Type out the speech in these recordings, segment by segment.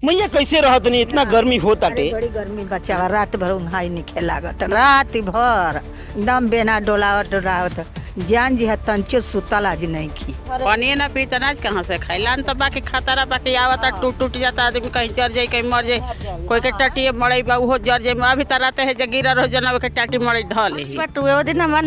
मैया कैसे रहत नहीं इतना गर्मी होता टे। बड़ी गर्मी बच्चा रात भर उन्हाई निखे लागत रात भर एकदम बेना डोलावत डोलावत जान जी तंचो सुतल आज नहीं खी पानी ना पी अनाज कहाँ से खाई लान तो बाकी खतरा बाकी आवता टूट टूट जाता आदमी कहीं जर जाए कहीं मर जाए कोई के टाटी मरे बा उहो जर जाए अभी तो रहते है गिरा रहो जना के टाटी मरे ढल ही। बट वो दिन हमारा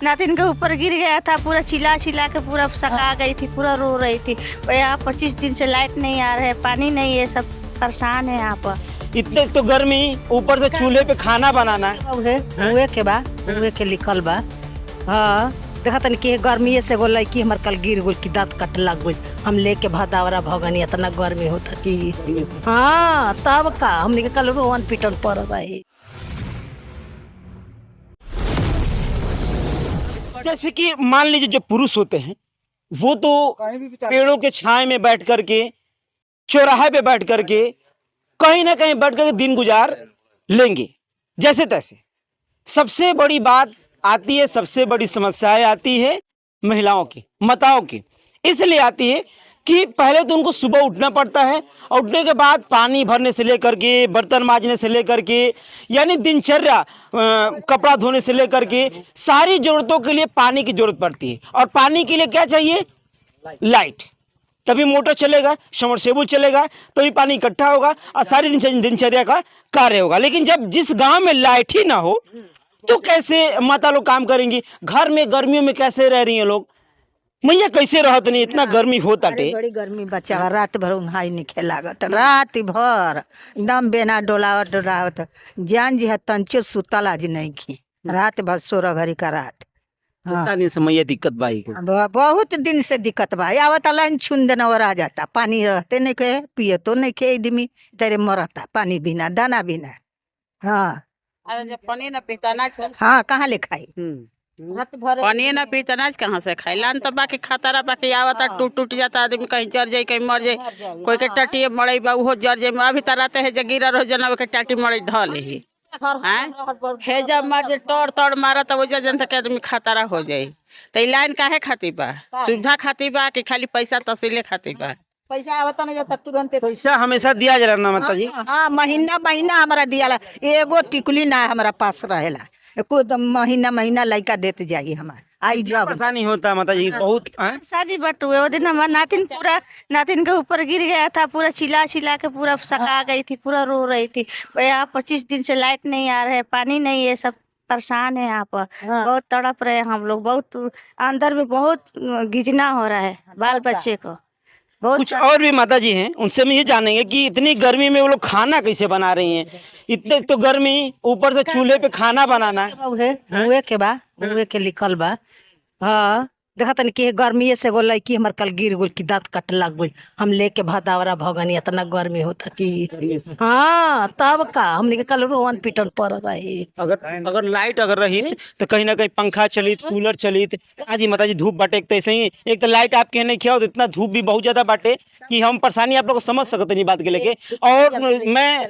नातिन के ऊपर गिर गया था, पूरा चिल्ला चिल्ला के पूरा सका गई थी, पूरा रो रही थी। यहाँ 25 दिन से लाइट नहीं आ रहा है, पानी नहीं है, सब परेशान है यहाँ पर। इतने तो गर्मी ऊपर से चूल्हे पे खाना बनाना हुए के बा हुए के लिखल बा। हाँ देखा तनी कि गर्मी से गोल कि हमार कल गिर गोल की दांत कट लग गई हम लेके भदावरा भगनी इतना गर्मी होता कि हाँ तब का हमने के कल रोवन पिटन पड़ रही। जैसे कि मान लीजिए जो पुरुष होते हैं वो तो पेड़ों के छाए में बैठ करके चौराहे पे बैठ करके कहीं ना कहीं बैठ करके दिन गुजार लेंगे जैसे तैसे। सबसे बड़ी बात आती है, सबसे बड़ी समस्याएं आती है महिलाओं की, माताओं की। इसलिए आती है कि पहले तो उनको सुबह उठना पड़ता है और उठने के बाद पानी भरने से लेकर के, बर्तन मांजने से लेकर के, यानी दिनचर्या कपड़ा धोने से लेकर के सारी जरूरतों के लिए पानी की जरूरत पड़ती है। और पानी के लिए क्या चाहिए? लाइट। तभी मोटर चलेगा, समरसेबुल चलेगा, तभी पानी इकट्ठा होगा और सारी दिनचर्या का कार्य होगा। लेकिन जब जिस गांव में लाइट ही ना हो तो कैसे माता लोग काम करेंगी? घर में गर्मियों में कैसे रह रही हैं लोग? मैया कैसे रहत नहीं इतना गर्मी होता टे। बड़ी गर्मी बच्चा रात भर उन्हाई निखे लागत रात भर एकदम बेना डोलावत डोलावत जान जी तंचो सुतल आज नहीं खी रात भर 16 घड़ी का रात। कितना दिन से मैया दिक्कत बाई को? बहुत दिन से दिक्कत बा। आवत लाइन छुन देना आ जाता, पानी रहते नहीं के, पिए तो नहीं के, आदमी तेरे मरता पानी बिना दाना बिना। हाँ जब पानी ना पीता अनाज हाँ कहाँ ले खाई पानी ना पी अनाज कहाँ से खाई लान तो बाकी खतरा बाकी आवता टूट टूट जाता आदमी कहीं जर जाए कहीं मर जाए कोई के टाटी मरे बा उहो जर जाए अभी तो रहते है गिरा रहो जना के टाटी मरे ढल ही है। जब मर जाए तोड़ तोड़ मारा तो वजह जनता के आदमी खतरा हो जाये। तो लाइन काहे खाती बा? सुविधा खाती बा कि खाली पैसा तहसीले खाती बा? पैसा आवता नहीं जाता तुरंत। पैसा हमेशा दिया जा रहा माता जी। हाँ महीना महीना हमारा दिया एगो टिकुली ना हमारा पास रहेला खुद महीना महीना लड़का देते जाइए हमारा आई जब परेशानी होता माता जी बहुत। शादी बट हुए वो दिन हमारा नातिन के ऊपर गिर गया था, पूरा चिल्ला चिल्ला के पूरा सका गई थी, पूरा रो रही थी। यहाँ 25 दिन से लाइट नहीं आ रहा है, पानी नहीं है, सब परेशान है यहाँ पर। बहुत तड़प रहे हैं हम लोग, बहुत अंदर में बहुत गिजना हो रहा है बाल बच्चे को। कुछ और भी माता जी हैं, उनसे हम ये जानेंगे कि इतनी गर्मी में वो लोग खाना कैसे बना रही हैं। इतने तो गर्मी ऊपर से चूल्हे पे खाना बनाना हुए के बा हुए के लिखल बा। हाँ देखा तनी कि गर्मी से गोल कि हमार कल गिर गोल की दांत कट लग गई हम लेके भदावरा भगनी इतना गर्मी होता कि हाँ तब का हमने के कल रोवन पिटन पड़ रही। अगर लाइट अगर रही तो कहीं ना कहीं पंखा चलित, कूलर चलित। आज ही माता जी धूप बाटे एक तो ऐसे ही, एक तो लाइट आपके नहीं खिया तो इतना धूप भी बहुत ज्यादा बाटे कि हम परेशानी आप लोग को समझ सकते नहीं बात के लेके। और मैं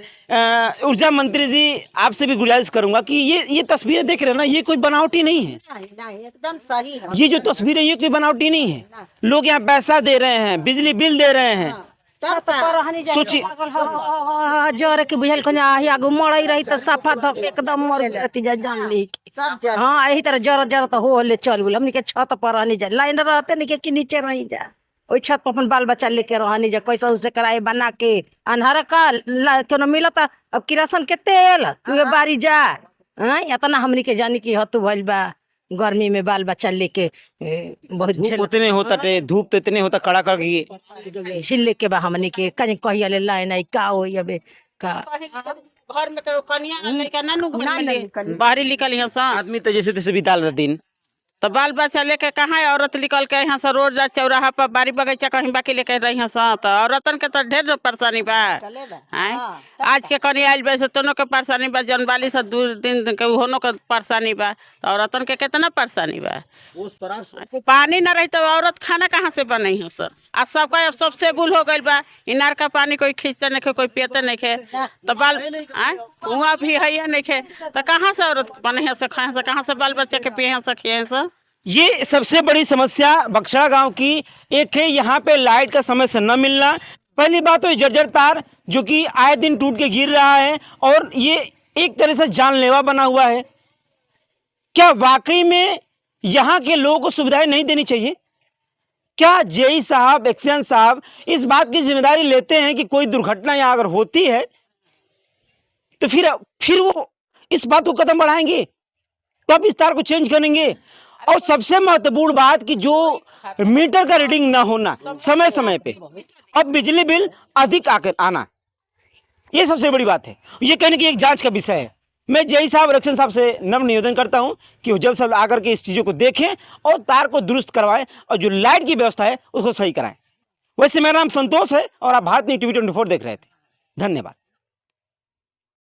ऊर्जा मंत्री जी आपसे भी गुजारिश करूंगा कि ये तस्वीरें देख रहे हैं ना, ये कोई बनावटी नहीं है, एकदम सही है। ये जो तस्वीरें ये कोई बनावटी नहीं है। लोग यहाँ पैसा दे रहे हैं, बिजली बिल दे रहे हैं। सोचिए जर के बुझल को आगू मरई रही तो सफा धक एकदम मर जाती जा जान ली। हाँ यही तरह जर जर तो हो ले चल हमनी के छत पर रहनी जा, लाइन रहते नहीं के नीचे नहीं जा, ओई छत पर अपन बाल बच्चा लेके रहनी जा। कैसा उसे कराए बना के अनहरा का क्यों मिलता अब किरासन के तेल तुए बारी जा। इतना हमनी के जानी की हतु भइल बा गर्मी में बाल बच्चा लेके बहुत धूप उतने होता टे, धूप तो इतने होता कड़ा कर छिल के बा हमनी के कहीं ले लाए नहीं का हो अबे का घर में कनिया लइका ना नु बाहरी निकल यहाँ से आदमी तो जैसे तैसे बिता लेता दिन। तो बाल बच्चा लेके कहाँ औरत निकल के यहाँ से रोड जा चौराहा पर बारी बगीचा कहीं बाकी लेके रही हैं तो औरतन के तो ढेर परेशानी बा। आज के कनी आयल बे से दोनों के परेशानी बा, जनवाली से 2 दिन के होनो के परेशानी बा, तो औरतन के कितना परेशानी बा। पानी न रही तो औरत खाना कहाँ से बनी है सर? आज सबका सबसे बुल हो गई बा, इनार का पानी कोई खींचते नहीं खे, कोई पीते नहीं खे, तो बाल कुआं भी है नहीं खे, तो कहाँ से औरत बने है से खाए से, कहाँ से बाल बच्चे के पिए से खिए सर? ये सबसे बड़ी समस्या बक्सड़ा गांव की एक है, यहाँ पे लाइट का समय से न मिलना। पहली बात तो ये जर्जर तार जो कि आए दिन टूट के गिर रहा है और ये एक तरह से जानलेवा बना हुआ है। क्या वाकई में यहाँ के लोगों को सुविधाएं नहीं देनी चाहिए? क्या जेई साहब, एक्शन साहब इस बात की जिम्मेदारी लेते हैं कि कोई दुर्घटना यहाँ अगर होती है तो फिर वो इस बात को कदम बढ़ाएंगे, तब इस तार को चेंज करेंगे? और सबसे महत्वपूर्ण बात कि जो मीटर का रीडिंग ना होना समय समय पे, अब बिजली बिल अधिक आकर आना, ये सबसे बड़ी बात है। ये कहने की एक जांच का विषय है। मैं जेई साहब और एक्शन साहब से नम्र निवेदन करता हूं कि वो जल्द से जल्द आकर के इस चीज़ों को देखें और तार को दुरुस्त करवाएं और जो लाइट की व्यवस्था है उसको सही कराएं। वैसे मेरा नाम संतोष है और आप भारत न्यूज़ TV 24 देख रहे थे। धन्यवाद।